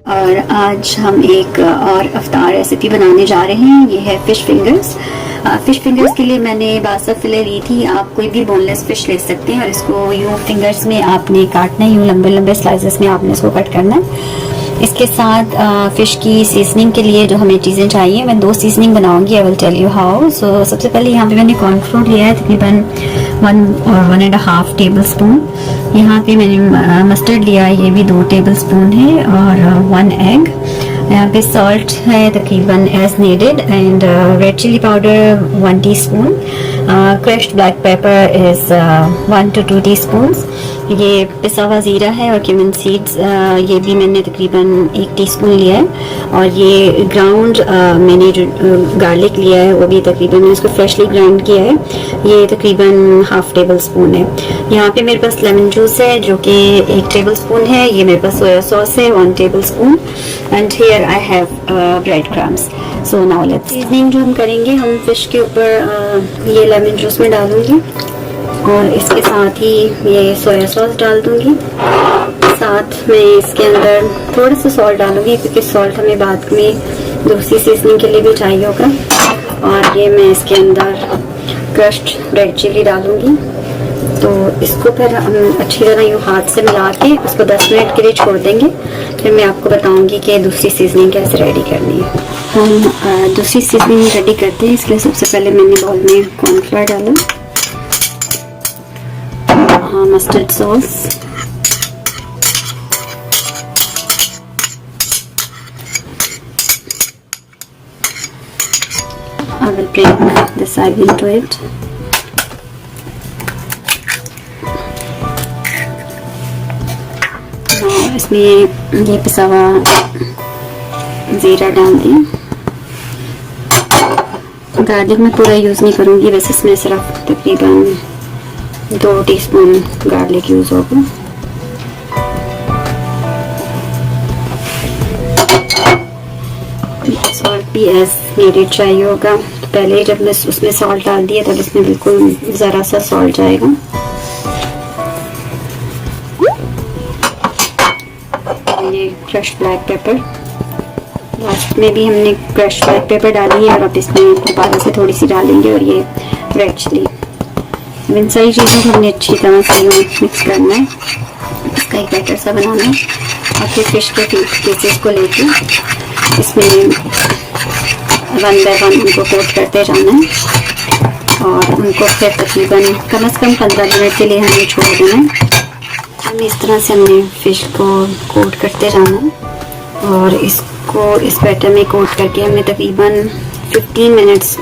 और आज हम एक और अफ्तार रेसिपी बनाने जा रहे हैं। ये है फ़िश फिंगर्स। फ़िश फिंगर्स के लिए मैंने बासा फिले ली थी। आप कोई भी बोनलेस फ़िश ले सकते हैं और इसको यूँ फिंगर्स में आपने काटना है, यूँ लंबे लंबे स्लाइसेस में आपने इसको कट करना है। इसके साथ फ़िश की सीजनिंग के लिए जो हमें चीज़ें चाहिए, मैं 2 सीजनिंग बनाऊंगी। I will tell you how. So सबसे पहले यहाँ पे मैंने कॉर्नफ्लोर लिया है तकरीबन 1 और 1.5 टेबल स्पून। यहाँ पे मैंने मस्टर्ड लिया है, ये भी 2 टेबल स्पून है, और 1 एग। यहाँ पे सॉल्ट है तकरीबन as needed, and red chili powder 1 teaspoon, crushed black pepper is 1 to 2 teaspoons. ये पिसा हुआ ज़ीरा है और क्यूमिन सीड्स, ये भी मैंने तकरीबन 1 टीस्पून लिया है। और ये ग्राउंड मैंने जो गार्लिक लिया है वो भी तकरीबन, मैंने इसको फ्रेशली ग्राइंड किया है, ये तकरीबन हाफ टेबल स्पून है। यहाँ पे मेरे पास लेमन जूस है जो कि 1 टेबल स्पून है। ये मेरे पास सोया सॉस है 1 table spoon, and here I have bread crumbs. So now let's seasoning जो हम करेंगे, हम फिश के ऊपर ये लेमन जूस में डालूंगी और इसके साथ ही ये सोया सॉस डाल दूंगी। साथ में इसके अंदर थोड़ा सा सॉल्ट डालूंगी क्योंकि सॉल्ट हमें बाद में दूसरी सीजनिंग के लिए भी चाहिए होगा। और ये मैं इसके अंदर क्रश्ड रेड चिली डालूंगी। तो इसको फिर हम अच्छी तरह यूँ हाथ से मिला के उसको 10 मिनट के लिए छोड़ देंगे। फिर मैं आपको बताऊंगी कि दूसरी सीजनिंग कैसे रेडी करनी है। हम दूसरी सीजनिंग रेडी करते हैं। इसलिए सबसे पहले मैंने बाउल में कॉर्नफ्लोर डाला, mustard sauce, I will bring this egg into it. और इसमें ये पिसा हुआ ज़ीरा डाल दें। गार्लिक मैं पूरा यूज़ नहीं करूँगी, वैसे इसमें सिर्फ तकरीबन 2 टीस्पून गार्लिक यूज़ होगा। सॉल्ट भी एज नीडेड चाहिए होगा। तो पहले जब मैं उसमें सॉल्ट डाल दिया तब इसमें बिल्कुल ज़रा सा सॉल्ट जाएगा। ये क्रश्ड ब्लैक पेपर, लास्ट में भी हमने क्रश्ड ब्लैक पेपर डाली है और अब इसमें दोबारा से थोड़ी सी डालेंगे। और ये रेड चिली, इन सारी चीज़ों को हमने अच्छी तरह से मिक्स करना है, इसका एक बैटर सा बनाना है। और फिर फिश के पीसेस को लेके इसमें 1 बाय 1 उनको कोट करते जाना है और उनको फिर तकरीबन कम से कम 15 मिनट के लिए हमें छोड़ देना है। हम इस तरह से हमने फिश को कोट करते जाना है और इसको इस बैटर में कोट करके हमें तकरीबन 15 मिनट्स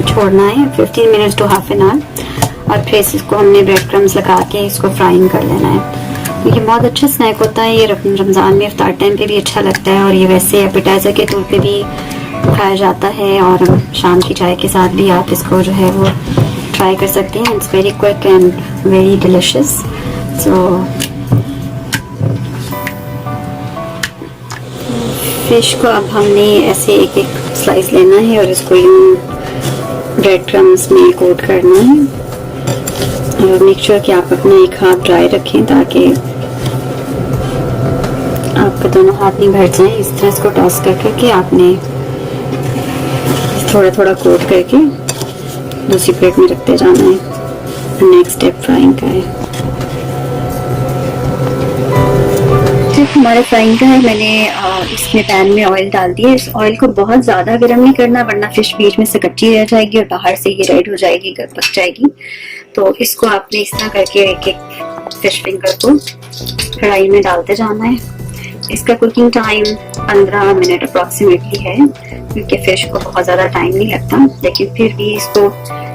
छोड़ना है, 15 minutes to half an hour. और फिर इसको हमने ब्रेड क्रम्स लगा के इसको फ्राइंग कर लेना है। ये बहुत अच्छा स्नैक होता है, ये रमज़ान में इफ्तार टाइम पे भी अच्छा लगता है और ये वैसे एपेटाइज़र के तौर पे भी खाया जाता है और शाम की चाय के साथ भी आप इसको जो है वो ट्राई कर सकते हैं। It's very quick and very delicious. So fish को अब हमने ऐसे एक एक स्लाइस लेना है और इसको यूँ ब्रेड क्रम्स में कोट करना है। और मेक श्योर कि आप अपना एक हाथ ड्राई रखें ताकि आपके दोनों हाथ नहीं भर जाएं। इस तरह इसको टॉस कर करके आपने थोड़ा थोड़ा कोट करके दूसरी प्लेट में रखते जाना है। नेक्स्ट स्टेप फ्राइंग का है। हमारे फ्राइंग का है, मैंने इसमें पैन में ऑयल डाल दिया। इस ऑयल को बहुत ज़्यादा गर्म नहीं करना वरना फिश बीच में से कच्ची रह जाएगी और बाहर से ये रेड हो जाएगी, पक जाएगी। तो इसको आपने इस तरह करके एक एक फिश फिंगर को कढ़ाई में डालते जाना है। इसका कुकिंग टाइम 15 मिनट अप्रॉक्सीमेटली है क्योंकि फिश को बहुत ज़्यादा टाइम नहीं लगता, लेकिन फिर भी इसको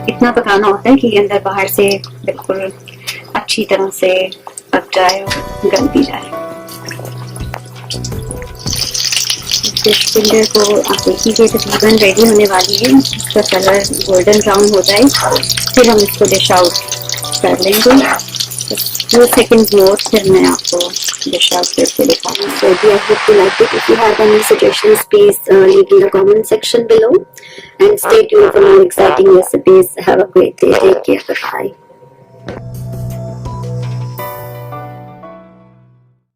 इतना पकाना होता है कि अंदर बाहर से बिल्कुल अच्छी तरह से पक जाए और गल भी जाए। फिश फिंगर को आप देखिए तकरीबन रेडी होने वाली है। इसका कलर गोल्डन ब्राउन हो जाए फिर हम इसको डिश आउट कर लेंगे। 2 सेकंड मोर, फिर मैं आपको डिश आउट करके दिखाऊंगी। So I hope you liked it. If you have any suggestions, please leave in the comment section below and stay tuned for more exciting recipes. Have a great day. Take care. Bye.